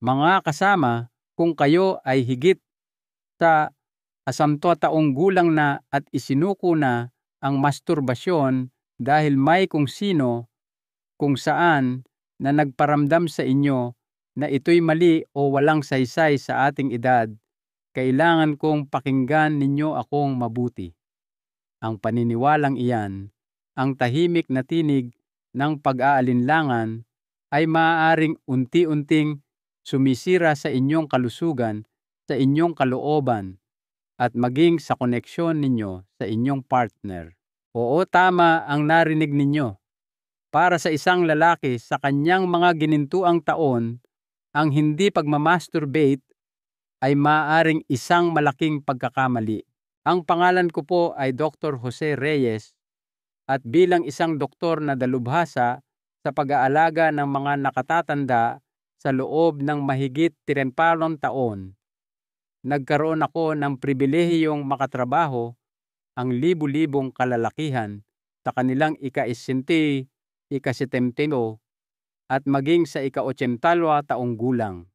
Mga kasama, kung kayo ay higit sa 10 taong gulang na at isinuko na ang masturbasyon dahil may kung sino, kung saan na nagparamdam sa inyo na ito'y mali o walang saysay sa ating edad, kailangan kong pakinggan ninyo akong mabuti. Ang paniniwalang iyan, ang tahimik na tinig ng pag-aalinlangan, ay maaaring unti-unting sumisira sa inyong kalusugan, sa inyong kalooban, at maging sa koneksyon ninyo sa inyong partner. Oo, tama ang narinig ninyo. Para sa isang lalaki sa kanyang mga ginintuang taon, ang hindi pagmamasturbate ay maaaring isang malaking pagkakamali. Ang pangalan ko po ay Dr. Jose Reyes at bilang isang doktor na dalubhasa sa pag-aalaga ng mga nakatatanda sa loob ng mahigit 30 taon, nagkaroon ako ng pribilehiyong makatrabaho ang libu-libong kalalakihan sa kanilang ika-60, ika-70 at maging sa ika-80 taong gulang.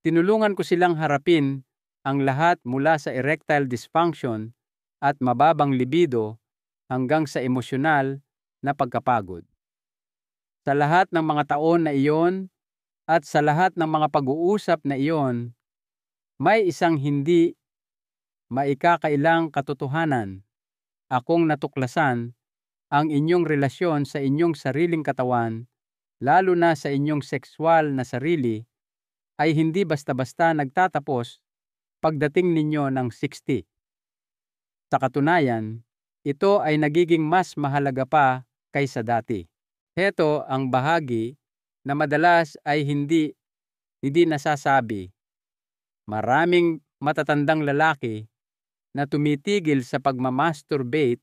Tinulungan ko silang harapin ang lahat mula sa erectile dysfunction at mababang libido hanggang sa emosyonal na pagkapagod. Sa lahat ng mga taon na iyon at sa lahat ng mga pag-uusap na iyon, may isang hindi maikakailang katotohanan. Akong natuklasan ang inyong relasyon sa inyong sariling katawan, lalo na sa inyong sexual na sarili, ay hindi basta-basta nagtatapos pagdating ninyo ng 60. Sa katunayan, ito ay nagiging mas mahalaga pa kaysa dati. Heto ang bahagi na madalas ay hindi nasasabi. Maraming matatandang lalaki na tumitigil sa pagmamasturbate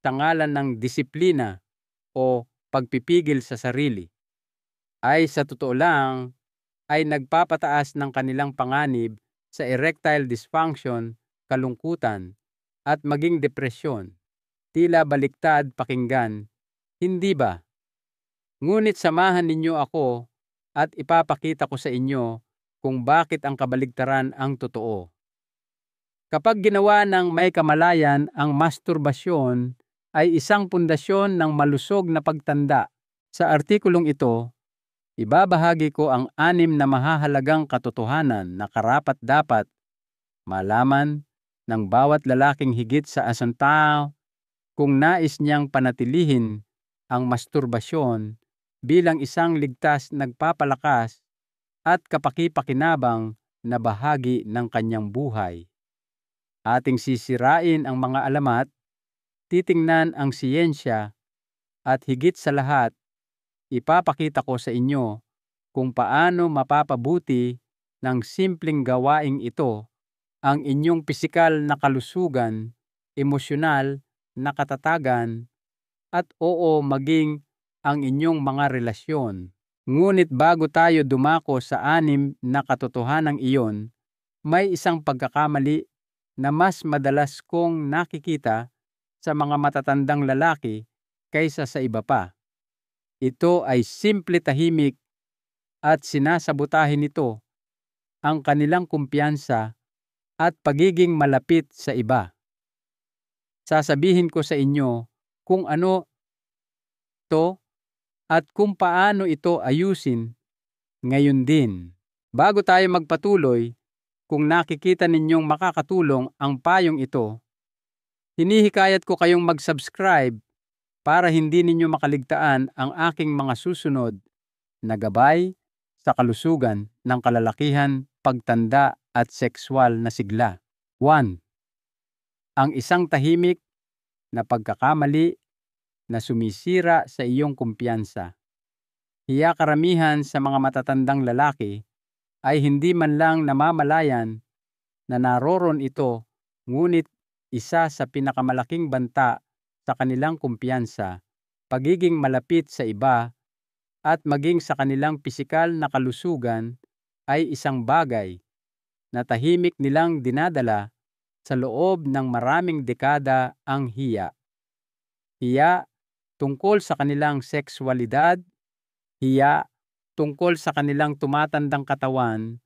sa ngalan ng disiplina o pagpipigil sa sarili ay sa totoo lang ay nagpapataas ng kanilang panganib sa erectile dysfunction, kalungkutan, at maging depresyon. Tila baliktad pakinggan, hindi ba? Ngunit samahan ninyo ako at ipapakita ko sa inyo kung bakit ang kabaligtaran ang totoo. Kapag ginawa ng may kamalayan ang masturbasyon ay isang pundasyon ng malusog na pagtanda. Sa artikulong ito, ibabahagi ko ang 6 na mahahalagang katotohanan na karapat-dapat malaman ng bawat lalaking higit sa 10 kung nais niyang panatilihin ang masturbasyon bilang isang ligtas, nagpapalakas at kapaki-pakinabang na bahagi ng kanyang buhay. Ating sisirain ang mga alamat, titingnan ang siyensya, at higit sa lahat, ipapakita ko sa inyo kung paano mapapabuti ng simpleng gawaing ito ang inyong pisikal na kalusugan, emosyonal na katatagan, at maging ang inyong mga relasyon. Ngunit bago tayo dumako sa 6 na katotohanang iyon, may isang pagkakamali na mas madalas kong nakikita sa mga matatandang lalaki kaysa sa iba pa. Ito ay simple tahimik at sinasabotahin nito ang kanilang kumpiyansa at pagiging malapit sa iba. Sasabihin ko sa inyo kung ano to at kung paano ito ayusin ngayon din. Bago tayo magpatuloy, kung nakikita ninyong makakatulong ang payong ito, hinihikayat ko kayong mag-subscribe para hindi ninyo makaligtaan ang aking mga susunod na gabay sa kalusugan ng kalalakihan, pagtanda at sexual na sigla. 1. Ang isang tahimik na pagkakamali na sumisira sa iyong kumpiyansa. Hiya karamihan sa mga matatandang lalaki ay hindi man lang namamalayan na naroon ito, ngunit isa sa pinakamalaking banta sa kanilang kumpiyansa, pagiging malapit sa iba, at maging sa kanilang pisikal na kalusugan ay isang bagay na tahimik nilang dinadala sa loob ng maraming dekada ang hiya. Hiya tungkol sa kanilang sexualidad, hiya tungkol sa kanilang tumatandang katawan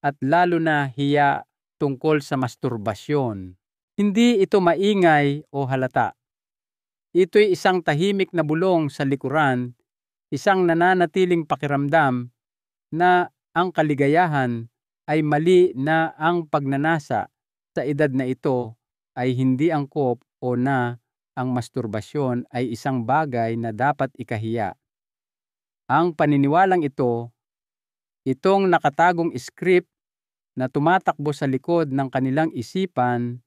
at lalo na hiya tungkol sa masturbasyon. Hindi ito maingay o halata. Ito'y isang tahimik na bulong sa likuran, isang nananatiling pakiramdam na ang kaligayahan ay mali na ang pagnanasa sa edad na ito ay hindi angkop o na ang masturbasyon ay isang bagay na dapat ikahiya. Ang paniniwalang ito, itong nakatagong script na tumatakbo sa likod ng kanilang isipan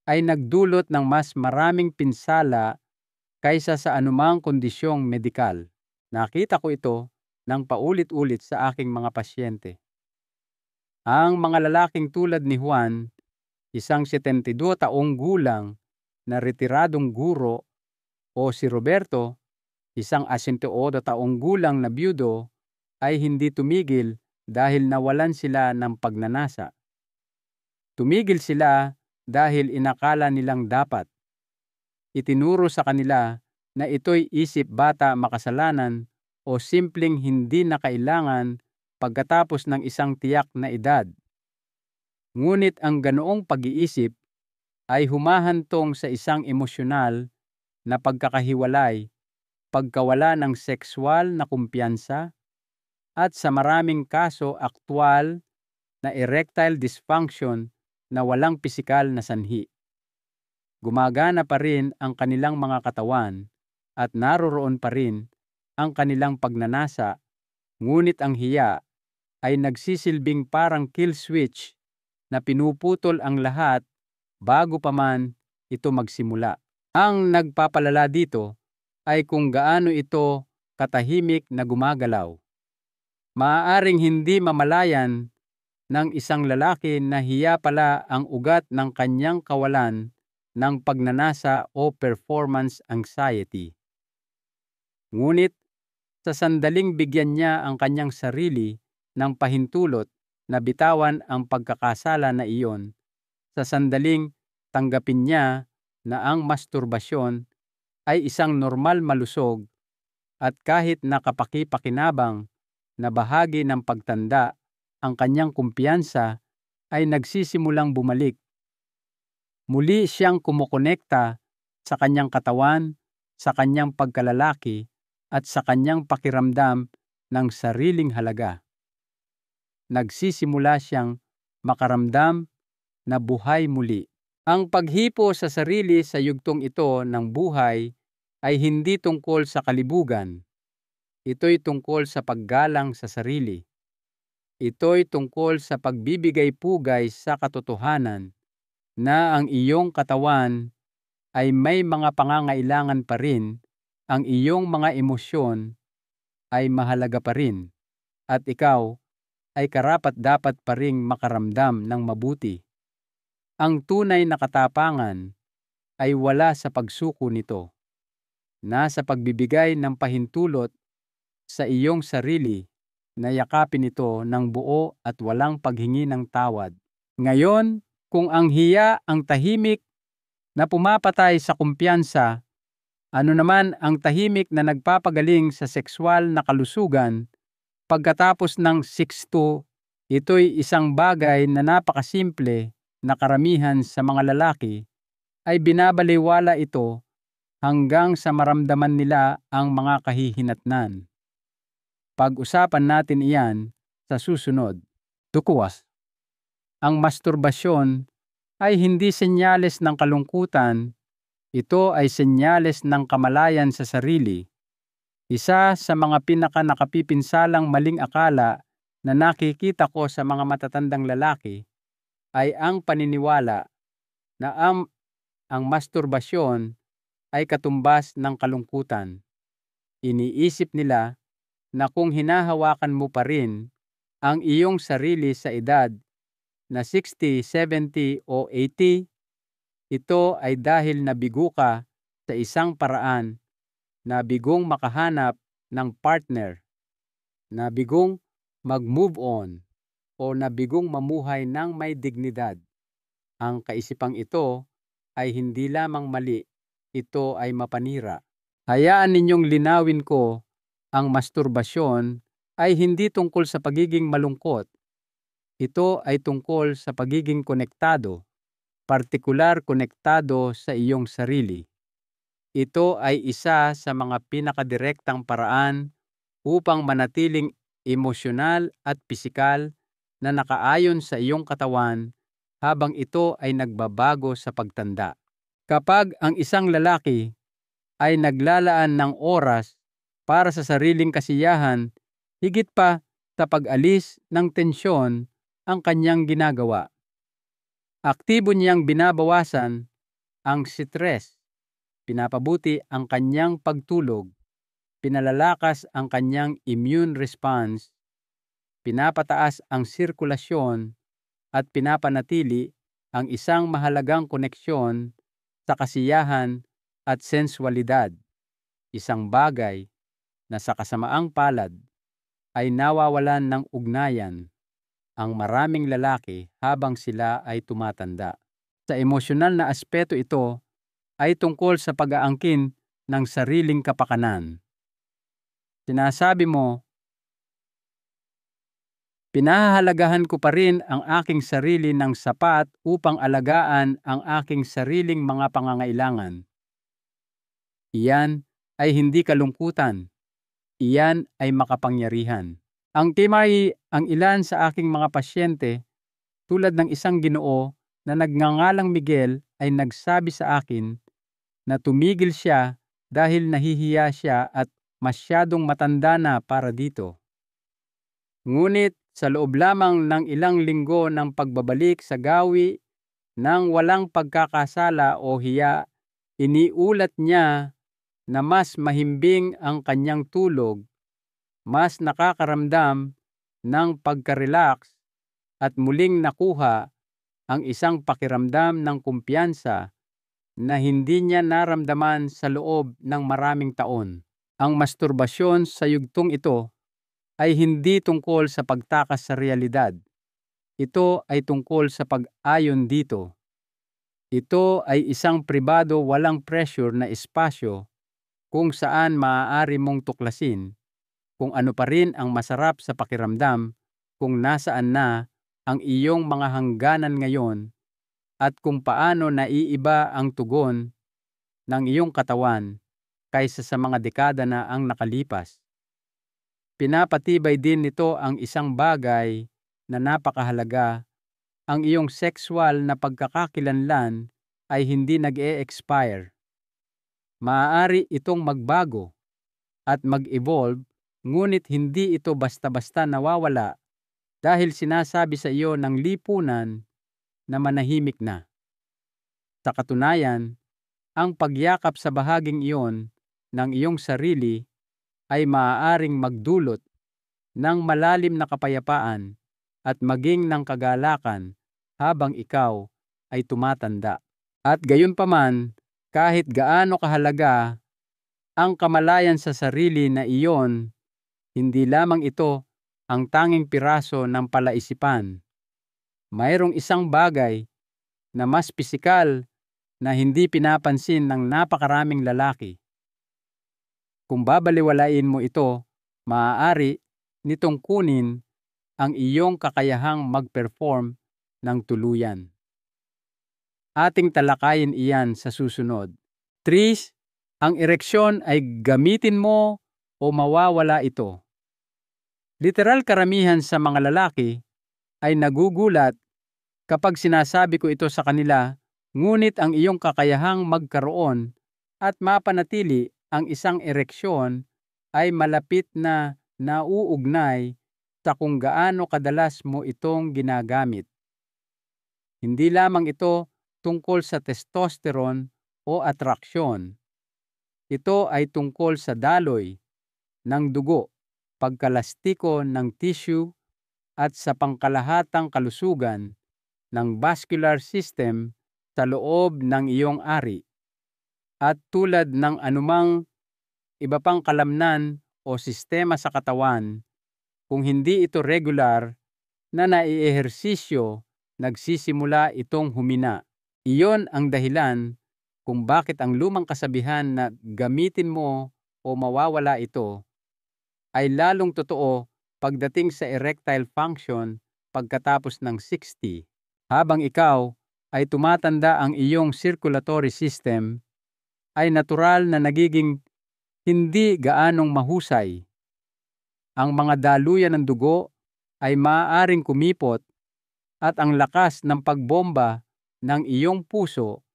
ay nagdulot ng mas maraming pinsala kaysa sa anumang kondisyong medikal. Nakita ko ito ng paulit-ulit sa aking mga pasyente. Ang mga lalaking tulad ni Juan, isang 72 taong gulang na retiradong guro, o si Roberto, isang 88 taong gulang na byudo, ay hindi tumigil dahil nawalan sila ng pagnanasa. Tumigil sila dahil inakala nilang dapat. Itinuro sa kanila na ito'y isip bata makasalanan o simpleng hindi na kailangan pagkatapos ng isang tiyak na edad. Ngunit ang ganoong pag-iisip ay humahantong sa isang emosyonal na pagkakahiwalay, pagkawala ng sexual na kumpiyansa, at sa maraming kaso aktwal na erectile dysfunction na walang pisikal na sanhi. Gumagana pa rin ang kanilang mga katawan at naroroon pa rin ang kanilang pagnanasa, ngunit ang hiya ay nagsisilbing parang kill switch na pinuputol ang lahat bago pa man ito magsimula. Ang nagpapalala dito ay kung gaano ito katahimik na gumagalaw. Maaaring hindi mamalayan ng isang lalaki na hiya pala ang ugat ng kanyang kawalan ng pagnanasa o performance anxiety. Ngunit sa sandaling bigyan niya ang kanyang sarili ng pahintulot na bitawan ang pagkakasala na iyon, sa sandaling tanggapin niya na ang masturbasyon ay isang normal malusog at kahit nakapaki-pakinabang na bahagi ng pagtanda, ang kanyang kumpiyansa ay nagsisimulang bumalik. Muli siyang kumukonekta sa kanyang katawan, sa kanyang pagkalalaki, at sa kanyang pakiramdam ng sariling halaga. Nagsisimula siyang makaramdam na buhay muli. Ang paghipo sa sarili sa yugtong ito ng buhay ay hindi tungkol sa kalibugan. Ito'y tungkol sa paggalang sa sarili. Ito'y tungkol sa pagbibigay pugay sa katotohanan na ang iyong katawan ay may mga pangangailangan pa rin, ang iyong mga emosyon ay mahalaga pa rin, at ikaw ay karapat-dapat pa ring makaramdam ng mabuti. Ang tunay na katapangan ay wala sa pagsuko nito. Nasa pagbibigay ng pahintulot sa iyong sarili na yakapin ito ng buo at walang paghingi ng tawad. Ngayon, kung ang hiya ang tahimik na pumapatay sa kumpiyansa, ano naman ang tahimik na nagpapagaling sa sexual na kalusugan pagkatapos ng 6'2", ito'y isang bagay na napakasimple na karamihan sa mga lalaki ay binabaliwala ito hanggang sa maramdaman nila ang mga kahihinatnan. Pag-usapan natin iyan sa susunod. Tukuwas. Ang masturbasyon ay hindi senyales ng kalungkutan, ito ay senyales ng kamalayan sa sarili. Isa sa mga pinaka-nakapipinsalang maling akala na nakikita ko sa mga matatandang lalaki ay ang paniniwala na ang masturbasyon ay katumbas ng kalungkutan. Iniisip nila na kung hinahawakan mo pa rin ang iyong sarili sa edad na 60, 70 o 80, ito ay dahil nabigo ka sa isang paraan, nabigong makahanap ng partner, nabigong mag-move on, o nabigong mamuhay ng may dignidad. Ang kaisipang ito ay hindi lamang mali, ito ay mapanira. Hayaan ninyong linawin ko ang masturbasyon ay hindi tungkol sa pagiging malungkot. Ito ay tungkol sa pagiging konektado, partikular konektado sa iyong sarili. Ito ay isa sa mga pinakadirektang paraan upang manatiling emosyonal at pisikal na nakaayon sa iyong katawan habang ito ay nagbabago sa pagtanda. Kapag ang isang lalaki ay naglalaan ng oras para sa sariling kasiyahan, higit pa sa pag-alis ng tensyon ang kanyang ginagawa. Aktibo niyang binabawasan ang stress, pinapabuti ang kanyang pagtulog, pinalalakas ang kanyang immune response, pinapataas ang sirkulasyon at pinapanatili ang isang mahalagang koneksyon sa kasiyahan at sensualidad. Isang bagay na sa kasamaang palad ay nawawalan ng ugnayan ang maraming lalaki habang sila ay tumatanda. Sa emosyonal na aspeto ito ay tungkol sa pag-aangkin ng sariling kapakanan. Sinasabi mo, pinahahalagahan ko pa rin ang aking sarili ng sapat upang alagaan ang aking sariling mga pangangailangan. Iyan ay hindi kalungkutan. Iyan ay makapangyarihan. Ang timay ang ilan sa aking mga pasyente tulad ng isang Ginoo na nagngangalang Miguel ay nagsabi sa akin na tumigil siya dahil nahihiya siya at masyadong matanda na para dito. Ngunit sa loob lamang ng ilang linggo ng pagbabalik sa gawi ng walang pagkakasala o hiya, iniulat niya na mas mahimbing ang kanyang tulog, mas nakakaramdam ng pagka-relax at muling nakuha ang isang pakiramdam ng kumpiyansa na hindi niya naramdaman sa loob ng maraming taon. Ang masturbasyon sa yugtong ito ay hindi tungkol sa pagtakas sa realidad. Ito ay tungkol sa pag-ayon dito. Ito ay isang pribado walang pressure na espasyo kung saan maaari mong tuklasin kung ano pa rin ang masarap sa pakiramdam, kung nasaan na ang iyong mga hangganan ngayon, at kung paano naiiba ang tugon ng iyong katawan kaysa sa mga dekada na ang nakalipas. Pinapatibay din nito ang isang bagay na napakahalaga: ang iyong sexual na pagkakakilanlan ay hindi nag-e-expire. Maaari itong magbago at mag-evolve, ngunit hindi ito basta-basta nawawala dahil sinasabi sa iyo ng lipunan na manahimik na. Sa katunayan, ang pagyakap sa bahaging iyon ng iyong sarili ay maaaring magdulot ng malalim na kapayapaan at maging ng kagalakan habang ikaw ay tumatanda. At gayunpaman, kahit gaano kahalaga ang kamalayan sa sarili na iyon, hindi lamang ito ang tanging piraso ng palaisipan. Mayroong isang bagay na mas pisikal na hindi pinapansin ng napakaraming lalaki. Kung babaliwalain mo ito, maaari nitong kunin ang iyong kakayahang mag-perform ng tuluyan. Ating talakayin iyan sa susunod. 3. Ang ereksyon ay gamitin mo o mawawala ito. Literal karamihan sa mga lalaki ay nagugulat kapag sinasabi ko ito sa kanila, ngunit ang iyong kakayahang magkaroon at mapanatili ang isang ereksyon ay malapit na nauugnay sa kung gaano kadalas mo itong ginagamit. Hindi lamang ito tungkol sa testosterone o atraksyon. Ito ay tungkol sa daloy ng dugo, pagkalastiko ng tissue at sa pangkalahatang kalusugan ng vascular system sa loob ng iyong ari. At tulad ng anumang iba pang kalamnan o sistema sa katawan, kung hindi ito regular na naiehersisyo, nagsisimula itong humina. Iyon ang dahilan kung bakit ang lumang kasabihan na gamitin mo o mawawala ito ay lalong totoo pagdating sa erectile function pagkatapos ng 60. Habang ikaw ay tumatanda, ang iyong circulatory system ay natural na nagiging hindi gaanong mahusay. Ang mga daluyan ng dugo ay maaaring kumipot at ang lakas ng pagbomba ng iyong puso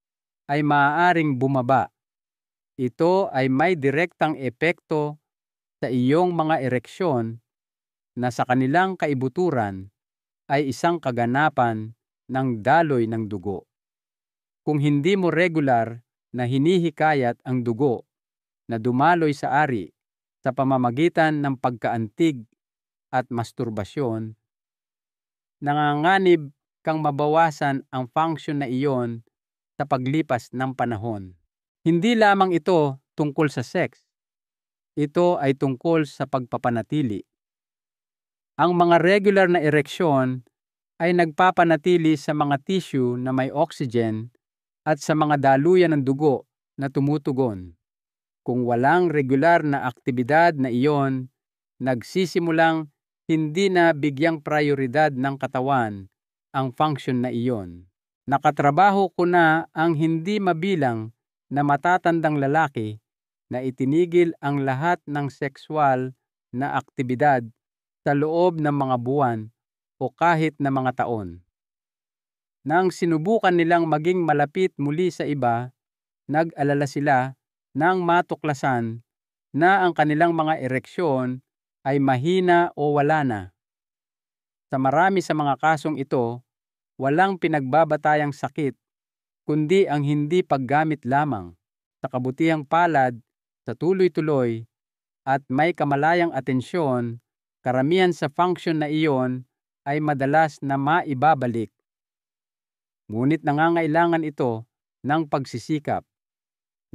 ay maaaring bumaba. Ito ay may direktang epekto sa iyong mga ereksyon na sa kanilang kaibuturan ay isang kaganapan ng daloy ng dugo. Kung hindi mo regular na hinihikayat ang dugo na dumaloy sa ari sa pamamagitan ng pagkaantig at masturbasyon, nanganganib kang mabawasan ang function na iyon sa paglipas ng panahon. Hindi lamang ito tungkol sa sex. Ito ay tungkol sa pagpapanatili. Ang mga regular na ereksyon ay nagpapanatili sa mga tissue na may oxygen at sa mga daluyan ng dugo na tumutugon. Kung walang regular na aktibidad na iyon, nagsisimulang hindi na bigyang prioridad ng katawan ang function na iyon. Nakatrabaho ko na ang hindi mabilang na matatandang lalaki na itinigil ang lahat ng sexual na aktibidad sa loob ng mga buwan o kahit na mga taon. Nang sinubukan nilang maging malapit muli sa iba, nag-alala sila nang matuklasan na ang kanilang mga ereksyon ay mahina o wala na. Sa marami sa mga kasong ito, walang pinagbabatayang sakit, kundi ang hindi paggamit lamang. Sa kabutihang palad, sa tuloy-tuloy at may kamalayang atensyon, karamihan sa function na iyon ay madalas na maibabalik. Ngunit nangangailangan ito ng pagsisikap.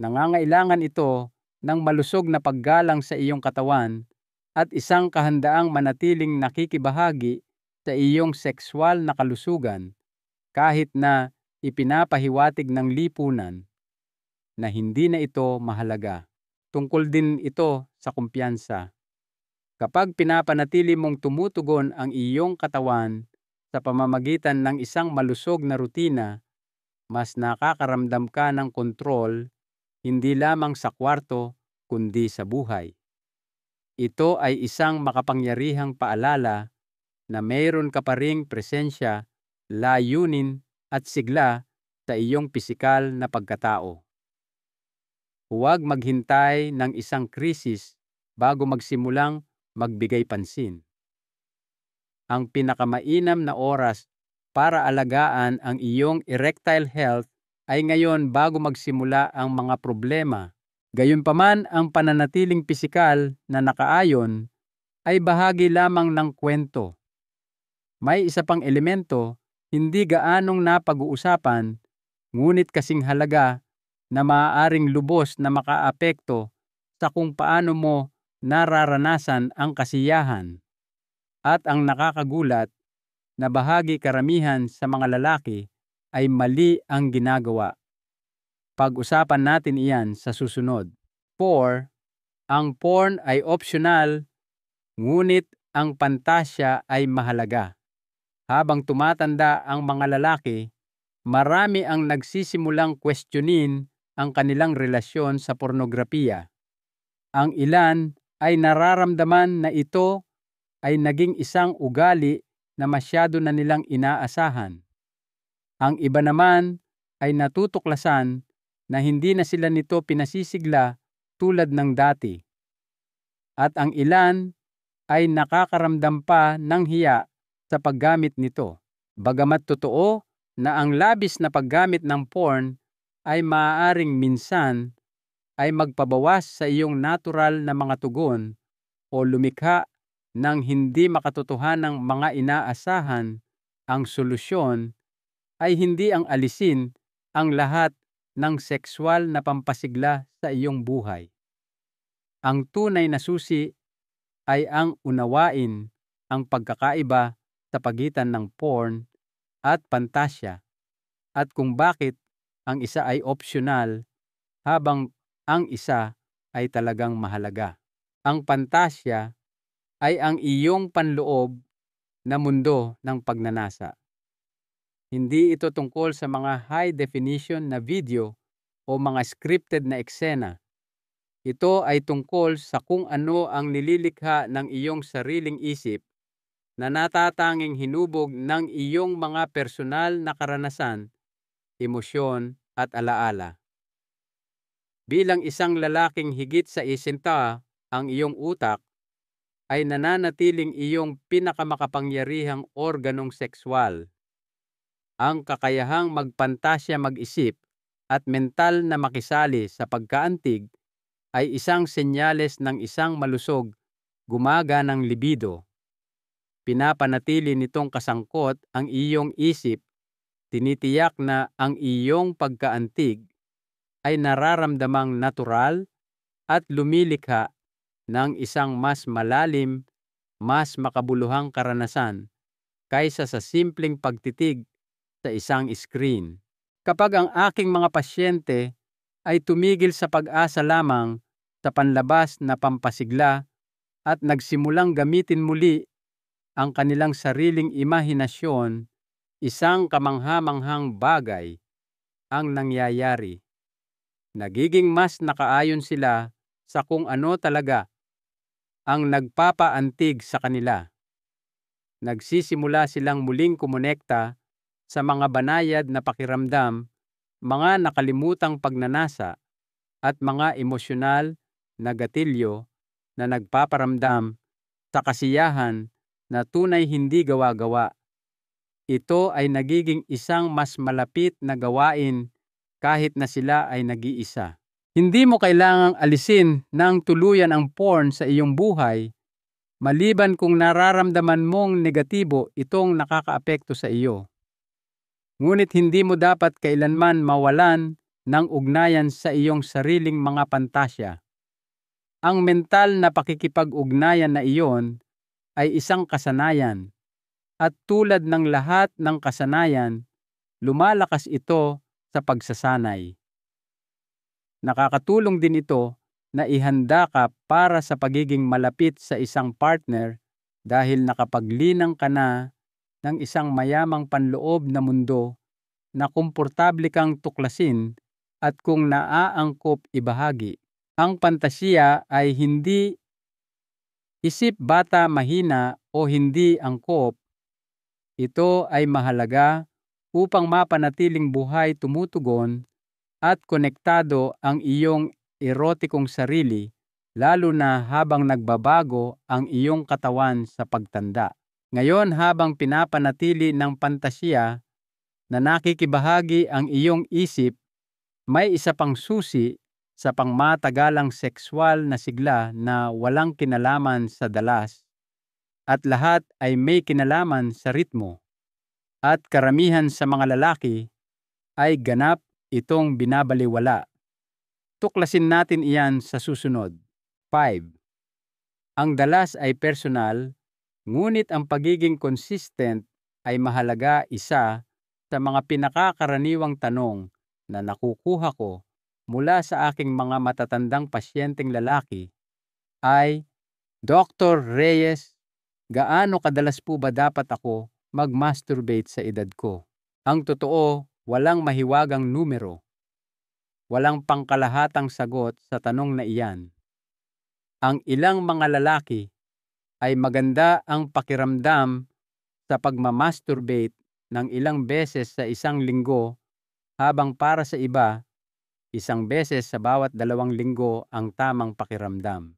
Nangangailangan ito ng malusog na paggalang sa iyong katawan at isang kahandaang manatiling nakikibahagi sa iyong sexual na kalusugan kahit na ipinapahiwatig ng lipunan na hindi na ito mahalaga. Tungkol din ito sa kumpiyansa. Kapag pinapanatili mong tumutugon ang iyong katawan sa pamamagitan ng isang malusog na rutina, mas nakakaramdam ka ng kontrol, hindi lamang sa kwarto kundi sa buhay. Ito ay isang makapangyarihang paalala na mayroon ka pa ring presensya, layunin at sigla sa iyong pisikal na pagkatao. Huwag maghintay ng isang krisis bago magsimulang magbigay pansin. Ang pinakamainam na oras para alagaan ang iyong erectile health ay ngayon bago magsimula ang mga problema. Gayunpaman, ang pananatiling pisikal na nakaayon ay bahagi lamang ng kwento. May isa pang elemento hindi gaanong napag-uusapan, ngunit kasing halaga na maaaring lubos na makaapekto sa kung paano mo nararanasan ang kasiyahan. At ang nakakagulat na bahagi karamihan sa mga lalaki ay mali ang ginagawa. Pag-usapan natin iyan sa susunod. 4. Ang porn ay optional, ngunit ang pantasya ay mahalaga. Habang tumatanda ang mga lalaki, marami ang nagsisimulang questionin ang kanilang relasyon sa pornografiya. Ang ilan ay nararamdaman na ito ay naging isang ugali na masyado na nilang inaasahan. Ang iba naman ay natutuklasan na hindi na sila nito pinasisigla tulad ng dati. At ang ilan ay nakakaramdam pa ng hiya sa paggamit nito. Bagamat totoo na ang labis na paggamit ng porn ay maaaring minsan ay magpabawas sa iyong natural na mga tugon o lumikha ng hindi makatotohanang mga inaasahan, ang solusyon ay hindi ang alisin ang lahat ng sexual na pampasigla sa iyong buhay. Ang tunay na susi ay ang unawain ang pagkakaiba sa pagitan ng porn at pantasya at kung bakit ang isa ay optional habang ang isa ay talagang mahalaga. Ang pantasya ay ang iyong panloob na mundo ng pagnanasa. Hindi ito tungkol sa mga high definition na video o mga scripted na eksena. Ito ay tungkol sa kung ano ang nililikha ng iyong sariling isip na natatanging hinubog ng iyong mga personal na karanasan, emosyon at alaala. Bilang isang lalaking higit sa isinta ang iyong utak, ay nananatiling iyong pinakamakapangyarihang organong sekswal. Ang kakayahang magpantasya mag-isip at mental na makisali sa pagkaantig ay isang senyales ng isang malusog, gumaganang libido. Pinapanatili nitong kasangkot ang iyong isip, tinitiyak na ang iyong pagkaantig ay nararamdamang natural at lumilikha ng isang mas malalim, mas makabuluhang karanasan kaysa sa simpleng pagtitig sa isang screen. Kapag ang aking mga pasyente ay tumigil sa pag-asa lamang sa panlabas na pampasigla at nagsimulang gamitin muli ang kanilang sariling imahinasyon, isang kamangha-manghang bagay ang nangyayari. Nagiging mas nakaayon sila sa kung ano talaga ang nagpapaantig sa kanila. Nagsisimula silang muling kumonekta sa mga banayad na pakiramdam, mga nakalimutang pagnanasa, at mga emosyonal na gatilyo na nagpaparamdam sa kasiyahan na tunay hindi gawa-gawa. Ito ay nagiging isang mas malapit na gawain kahit na sila ay nag-iisa. Hindi mo kailangang alisin ng tuluyan ang porn sa iyong buhay, maliban kung nararamdaman mong negatibo itong nakakaapekto sa iyo. Ngunit hindi mo dapat kailanman mawalan ng ugnayan sa iyong sariling mga pantasya. Ang mental na pakikipag-ugnayan na iyon ay isang kasanayan, at tulad ng lahat ng kasanayan, lumalakas ito sa pagsasanay. Nakakatulong din ito na ihanda ka para sa pagiging malapit sa isang partner dahil nakapaglinang ka na ng isang mayamang panloob na mundo na komportable kang tuklasin at kung naaangkop ibahagi. Ang pantasiya ay hindi isip bata mahina o hindi angkop. Ito ay mahalaga upang mapanatiling buhay tumutugon at konektado ang iyong erotikong sarili, lalo na habang nagbabago ang iyong katawan sa pagtanda. Ngayon, habang pinapanatili ng pantasiya na nakikibahagi ang iyong isip, may isa pang susi sa pangmatagalang sekswal na sigla na walang kinalaman sa dalas, at lahat ay may kinalaman sa ritmo. At karamihan sa mga lalaki ay ganap itong binabaliwala. Tuklasin natin iyan sa susunod. 5. Ang dalas ay personal, ngunit ang pagiging consistent ay mahalaga. Isa sa mga pinakakaraniwang tanong na nakukuha ko mula sa aking mga matatandang pasyenteng lalaki ay, Dr. Reyes, gaano kadalas po ba dapat ako mag-masturbate sa edad ko? Ang totoo, walang mahiwagang numero. Walang pangkalahatang sagot sa tanong na iyan. Ang ilang mga lalaki ay maganda ang pakiramdam sa pagmamasturbate ng ilang beses sa isang linggo, habang para sa iba, isang beses sa bawat 2 linggo ang tamang pakiramdam.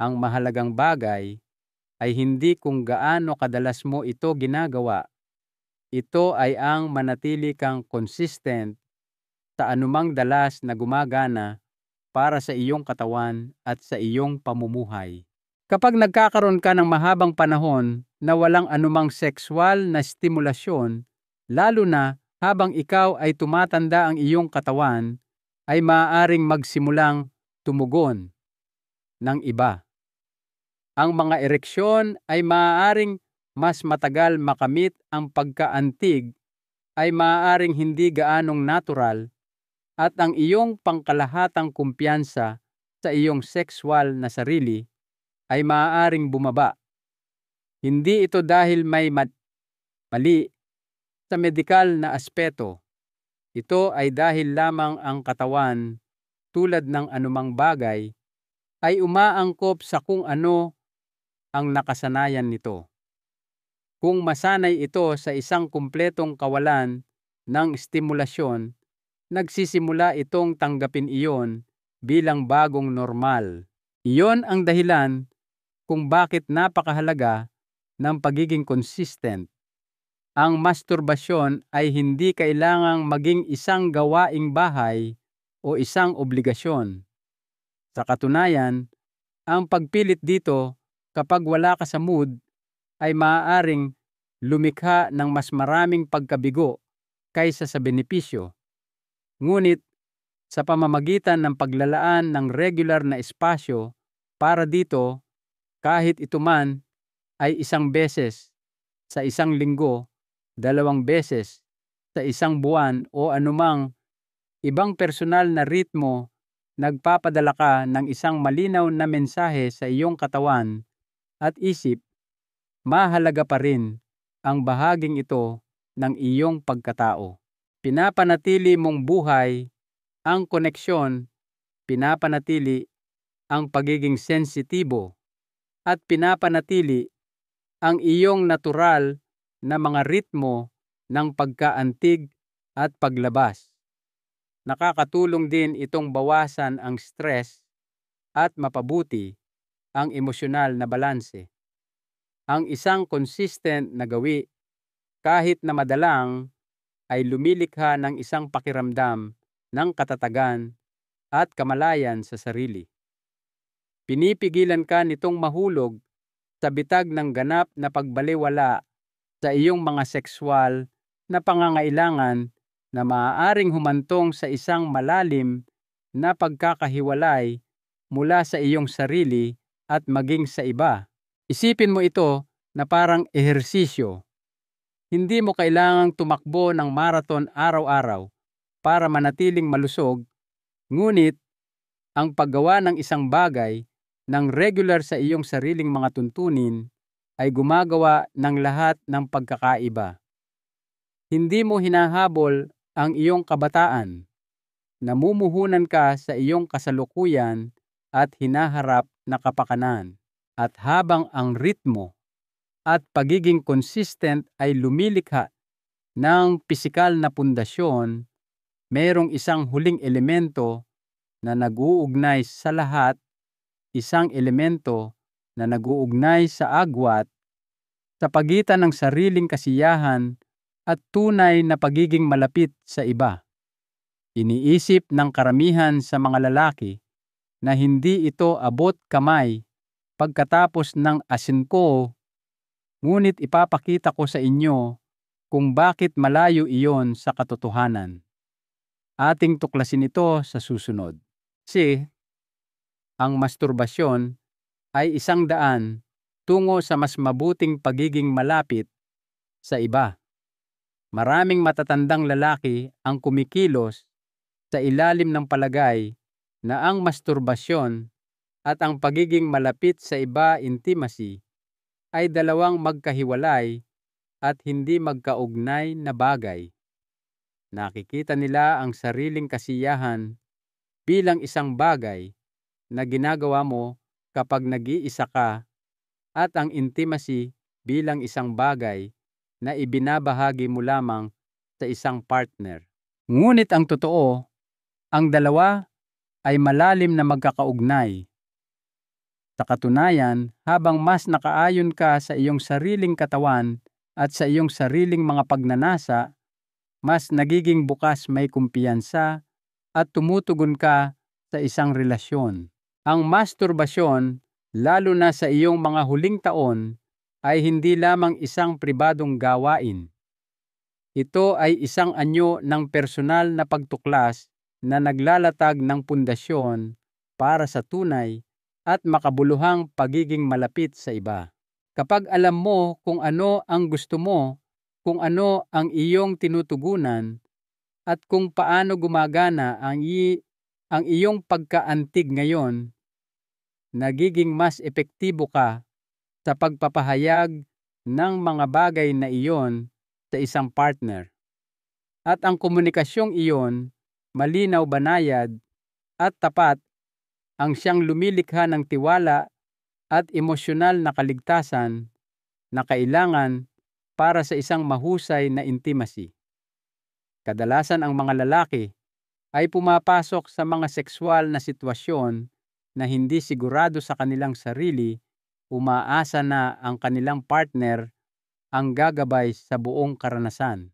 Ang mahalagang bagay ay hindi kung gaano kadalas mo ito ginagawa. Ito ay ang manatili kang consistent sa anumang dalas na gumagana para sa iyong katawan at sa iyong pamumuhay. Kapag nagkakaroon ka ng mahabang panahon na walang anumang sexual na stimulasyon, lalo na habang ikaw ay tumatanda, ang iyong katawan ay maaaring magsimulang tumugon ng iba. Ang mga ereksyon ay maaaring mas matagal makamit, ang pagkaantig ay maaaring hindi gaanong natural, at ang iyong pangkalahatang kumpiyansa sa iyong sexual na sarili ay maaaring bumaba. Hindi ito dahil may mali sa medikal na aspeto. Ito ay dahil lamang ang katawan, tulad ng anumang bagay, ay umaangkop sa kung ano ang nakasanayan nito. Kung masanay ito sa isang kumpletong kawalan ng stimulasyon, nagsisimula itong tanggapin iyon bilang bagong normal. Iyon ang dahilan kung bakit napakahalaga ng pagiging consistent. Ang masturbasyon ay hindi kailangang maging isang gawaing bahay o isang obligasyon. Sa katunayan, ang pagpilit dito kapag wala ka sa mood ay maaaring lumikha ng mas maraming pagkabigo kaysa sa benepisyo. Ngunit sa pamamagitan ng paglalaan ng regular na espasyo para dito, kahit ito man ay isang beses sa isang linggo, 2 beses sa isang buwan o anumang ibang personal na ritmo, nagpapadala ka ng isang malinaw na mensahe sa iyong katawan at isip, mahalaga pa rin ang bahaging ito ng iyong pagkatao. Pinapanatili mong buhay ang koneksyon, pinapanatili ang pagiging sensitibo, at pinapanatili ang iyong natural na mga ritmo ng pagkaantig at paglabas. Nakakatulong din itong bawasan ang stress at mapabuti ang emosyonal na balanse. Ang isang consistent na gawi, kahit na madalang, ay lumilikha ng isang pakiramdam ng katatagan at kamalayan sa sarili. Pinipigilan ka nitong mahulog sa bitag ng ganap na pagbalewala sa iyong mga sexual na pangangailangan na maaaring humantong sa isang malalim na pagkakahiwalay mula sa iyong sarili at maging sa iba. Isipin mo ito na parang ehersisyo. Hindi mo kailangang tumakbo ng marathon araw-araw para manatiling malusog, ngunit ang paggawa ng isang bagay ng regular sa iyong sariling mga tuntunin ay gumagawa ng lahat ng pagkakaiba. Hindi mo hinahabol ang iyong kabataan. Namumuhunan ka sa iyong kasalukuyan at hinaharap na kapakanan. At habang ang ritmo at pagiging consistent ay lumilikha ng pisikal na pundasyon, mayroong isang huling elemento na nag-uugnay sa lahat, isang elemento na nag-uugnay sa agwat, sa pagitan ng sariling kasiyahan at tunay na pagiging malapit sa iba. Iniisip ng karamihan sa mga lalaki na hindi ito abot kamay pagkatapos ng asinko, ngunit ipapakita ko sa inyo kung bakit malayo iyon sa katotohanan. Ating tuklasin ito sa susunod. Ang masturbasyon ay isang daan tungo sa mas mabuting pagiging malapit sa iba. Maraming matatandang lalaki ang kumikilos sa ilalim ng palagay na ang masturbasyon at ang pagiging malapit sa iba intimacy ay dalawang magkahiwalay at hindi magkaugnay na bagay. Nakikita nila ang sariling kasiyahan bilang isang bagay na ginagawa mo kapag nag-iisa ka at ang intimacy bilang isang bagay na ibinabahagi mo lamang sa isang partner. Ngunit ang totoo, ang dalawa ay malalim na magkakaugnay. Sa katunayan, habang mas nakaayon ka sa iyong sariling katawan at sa iyong sariling mga pagnanasa, mas nagiging bukas, may kumpiyansa at tumutugon ka sa isang relasyon. Ang masturbasyon, lalo na sa iyong mga huling taon, ay hindi lamang isang pribadong gawain. Ito ay isang anyo ng personal na pagtuklas na naglalatag ng pundasyon para sa tunay at makabuluhang pagiging malapit sa iba. Kapag alam mo kung ano ang gusto mo, kung ano ang iyong tinutugunan, at kung paano gumagana ang iyong pagkaantig ngayon, nagiging mas epektibo ka sa pagpapahayag ng mga bagay na iyon sa isang partner. At ang komunikasyong iyon, malinaw, banayad, at tapat ang siyang lumilikha ng tiwala at emosyonal na kaligtasan na kailangan para sa isang mahusay na intimacy. Kadalasan ang mga lalaki ay pumapasok sa mga sexual na sitwasyon na hindi sigurado sa kanilang sarili, umaasa na ang kanilang partner ang gagabay sa buong karanasan.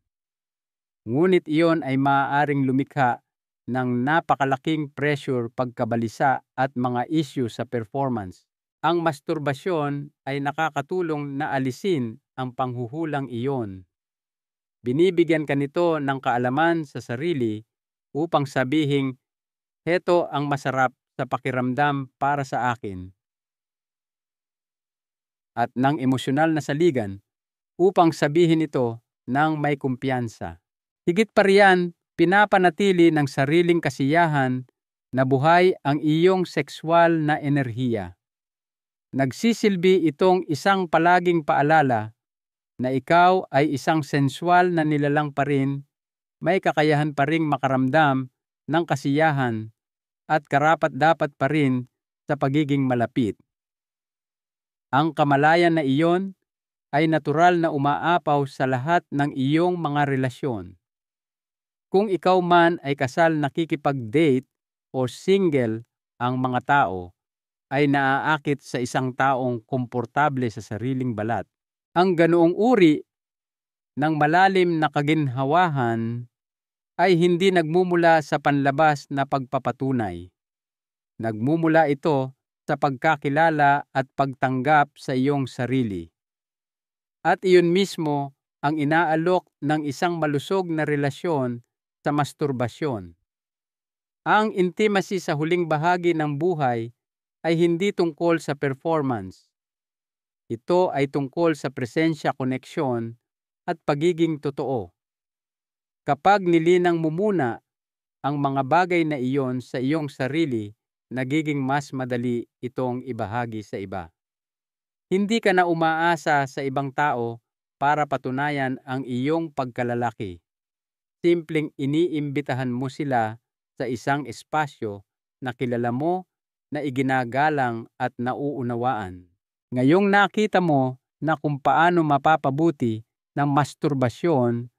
Ngunit iyon ay maaaring lumikha ng napakalaking pressure, pagkabalisa at mga issue sa performance. Ang masturbasyon ay nakakatulong na alisin ang panghuhulang iyon. Binibigyan ka nito ng kaalaman sa sarili upang sabihing, heto ang masarap sa pakiramdam para sa akin. At ng emosyonal na saligan upang sabihin ito ng may kumpiyansa. Higit pa riyan, pinapanatili ng sariling kasiyahan na buhay ang iyong sexual na enerhiya. Nagsisilbi itong isang palaging paalala na ikaw ay isang sensual na nilalang pa rin, may kakayahan pa ring makaramdam ng kasiyahan at karapat-dapat pa rin sa pagiging malapit. Ang kamalayan na iyon ay natural na umaapaw sa lahat ng iyong mga relasyon. Kung ikaw man ay kasal, nakikipag-date o single, ang mga tao ay naaakit sa isang taong komportable sa sariling balat. Ang ganoong uri ng malalim na kaginhawahan ay hindi nagmumula sa panlabas na pagpapatunay. Nagmumula ito sa pagkakilala at pagtanggap sa iyong sarili. At iyon mismo ang inaalok ng isang malusog na relasyon sa masturbasyon. Ang intimacy sa huling bahagi ng buhay ay hindi tungkol sa performance. Ito ay tungkol sa presensya, koneksyon, at pagiging totoo. Kapag nilinang mo muna ang mga bagay na iyon sa iyong sarili, nagiging mas madali itong ibahagi sa iba. Hindi ka na umaasa sa ibang tao para patunayan ang iyong pagkalalaki. Simpleng iniimbitahan mo sila sa isang espasyo na kilala mo, na iginagalang at nauunawaan. Ngayong nakita mo na kung paano mapapabuti ng masturbasyon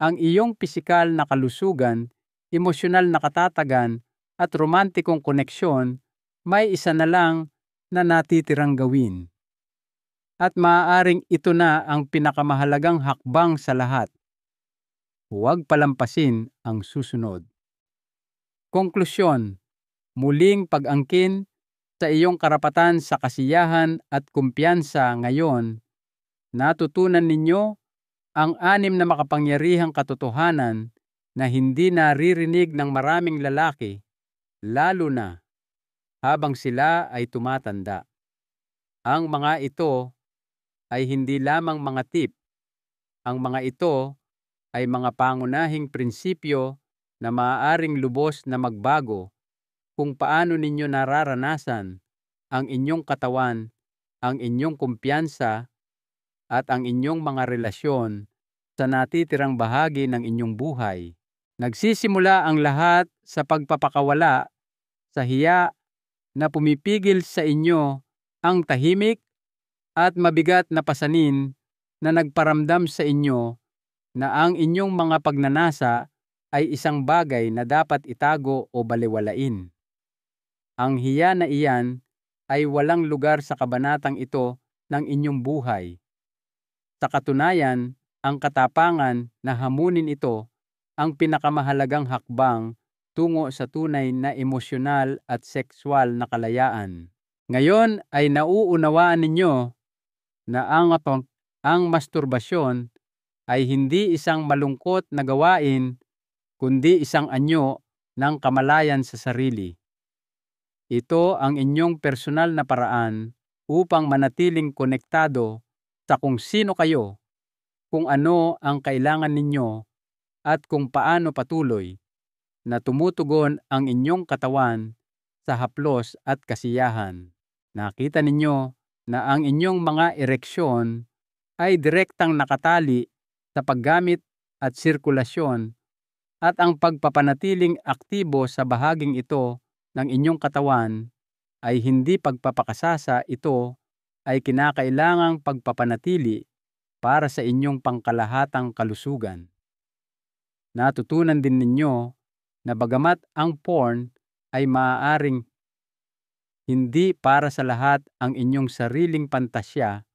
ang iyong pisikal na kalusugan, emosyonal na katatagan at romantikong koneksyon, may isa na lang na natitirang gawin. At maaaring ito na ang pinakamahalagang hakbang sa lahat. Huwag palampasin ang susunod. Konklusyon, muling pag-angkin sa iyong karapatan sa kasiyahan at kumpiyansa ngayon. Natutunan ninyo ang 6 na makapangyarihang katotohanan na hindi naririnig ng maraming lalaki, lalo na habang sila ay tumatanda. Ang mga ito ay hindi lamang mga tip. Ang mga ito ay mga pangunahing prinsipyo na maaaring lubos na magbago kung paano ninyo nararanasan ang inyong katawan, ang inyong kumpiyansa, at ang inyong mga relasyon sa natitirang bahagi ng inyong buhay. Nagsisimula ang lahat sa pagpapakawala sa hiya na pumipigil sa inyo ang tahimik at mabigat na pasanin na nagparamdam sa inyo na ang inyong mga pagnanasa ay isang bagay na dapat itago o balewalain. Ang hiya na iyan ay walang lugar sa kabanatang ito ng inyong buhay. Sa katunayan, ang katapangan na hamunin ito ang pinakamahalagang hakbang tungo sa tunay na emosyonal at sexual na kalayaan. Ngayon ay nauunawaan ninyo na ang masturbasyon ay hindi isang malungkot na gawain, kundi isang anyo ng kamalayan sa sarili. Ito ang inyong personal na paraan upang manatiling konektado sa kung sino kayo, kung ano ang kailangan ninyo, at kung paano patuloy na tumutugon ang inyong katawan sa haplos at kasiyahan. Nakita ninyo na ang inyong mga ereksyon ay direktang nakatali sa paggamit at sirkulasyon at ang pagpapanatiling aktibo sa bahaging ito ng inyong katawan ay hindi pagpapakasasa. Ito ay kinakailangang pagpapanatili para sa inyong pangkalahatang kalusugan. Natutunan din ninyo na bagamat ang porn ay maaaring hindi para sa lahat, ang inyong sariling pantasya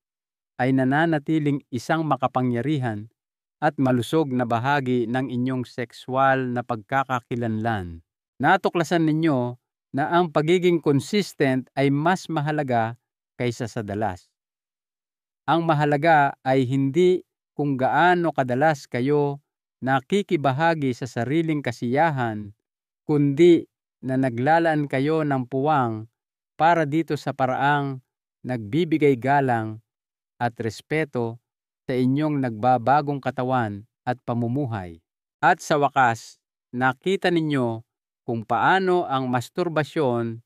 ay nananatiling isang makapangyarihan at malusog na bahagi ng inyong sexual na pagkakakilanlan. Natuklasan ninyo na ang pagiging consistent ay mas mahalaga kaysa sa dalas. Ang mahalaga ay hindi kung gaano kadalas kayo nakikibahagi sa sariling kasiyahan, kundi na naglalaan kayo ng puwang para dito sa paraang nagbibigay galang at respeto sa inyong nagbabagong katawan at pamumuhay. At sa wakas, nakita ninyo kung paano ang masturbasyon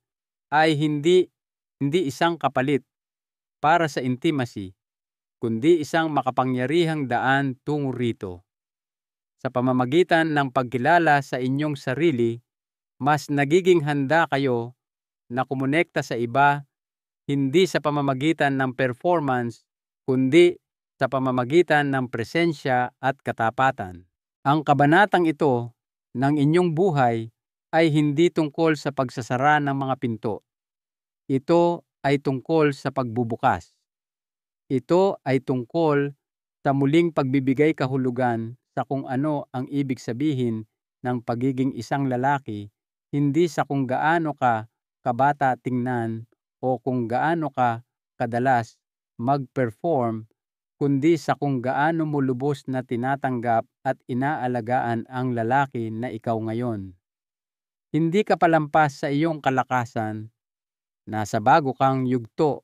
ay hindi isang kapalit para sa intimacy, kundi isang makapangyarihang daan tungo rito. Sa pamamagitan ng pagkilala sa inyong sarili, mas nagiging handa kayo na kumonekta sa iba, hindi sa pamamagitan ng performance, kundi sa pamamagitan ng presensya at katapatan. Ang kabanatang ito ng inyong buhay ay hindi tungkol sa pagsasara ng mga pinto. Ito ay tungkol sa pagbubukas. Ito ay tungkol sa muling pagbibigay kahulugan sa kung ano ang ibig sabihin ng pagiging isang lalaki, hindi sa kung gaano ka kabata tingnan o kung gaano ka kadalas mag-perform, kundi sa kung gaano mo lubos na tinatanggap at inaalagaan ang lalaki na ikaw ngayon. Hindi ka palampas sa iyong kalakasan, nasa bago kang yugto,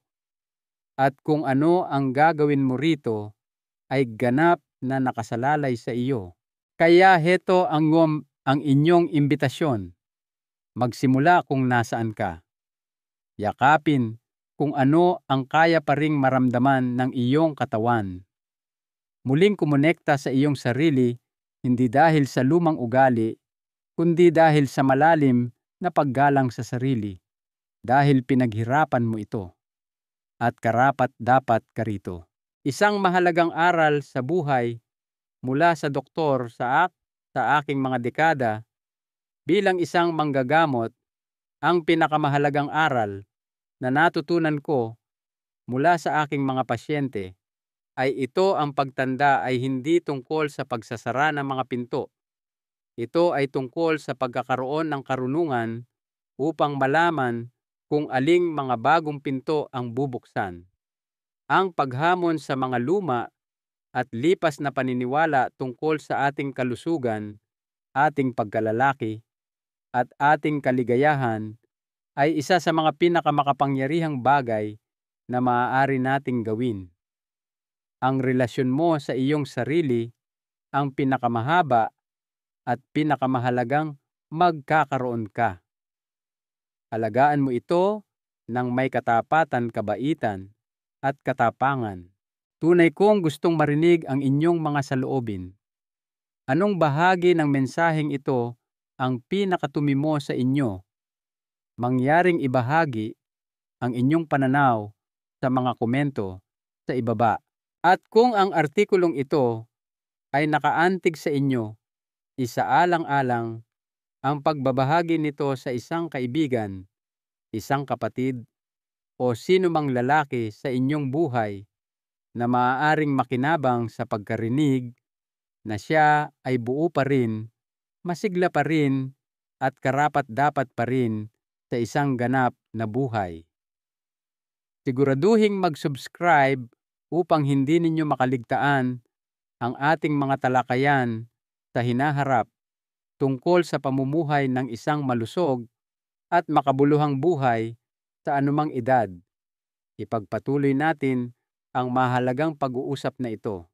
at kung ano ang gagawin mo rito ay ganap na nakasalalay sa iyo. Kaya heto ang inyong imbitasyon. Magsimula kung nasaan ka. Yakapin kung ano ang kaya pa ring maramdaman ng iyong katawan. Muling kumonekta sa iyong sarili, hindi dahil sa lumang ugali, kundi dahil sa malalim na paggalang sa sarili. Dahil pinaghirapan mo ito. At karapat-dapat ka rito. Isang mahalagang aral sa buhay mula sa doktor sa aking mga dekada bilang isang manggagamot, ang pinakamahalagang aral na natutunan ko mula sa aking mga pasyente ay ito: ang pagtanda ay hindi tungkol sa pagsasara ng mga pinto. Ito ay tungkol sa pagkakaroon ng karunungan upang malaman kung aling mga bagong pinto ang bubuksan. Ang paghamon sa mga luma at lipas na paniniwala tungkol sa ating kalusugan, ating pagkalalaki, at ating kaligayahan ay isa sa mga pinakamakapangyarihang bagay na maaari nating gawin. Ang relasyon mo sa iyong sarili ang pinakamahaba at pinakamahalagang magkakaroon ka. Alagaan mo ito ng may katapatan, kabaitan, at katapangan. Tunay kong gustong marinig ang inyong mga saloobin. Anong bahagi ng mensaheng ito ang pinakatumimo sa inyo? Mangyaring ibahagi ang inyong pananaw sa mga komento sa ibaba. At kung ang artikulong ito ay nakaantig sa inyo, isaalang-alang ang pagbabahagi nito sa isang kaibigan, isang kapatid, o sino mang lalaki sa inyong buhay na maaaring makinabang sa pagkarinig na siya ay buo pa rin, masigla pa rin, at karapat-dapat pa rin sa isang ganap na buhay. Siguraduhing mag-subscribe upang hindi ninyo makaligtaan ang ating mga talakayan sa hinaharap tungkol sa pamumuhay ng isang malusog at makabuluhang buhay sa anumang edad. Ipagpatuloy natin ang mahalagang pag-uusap na ito.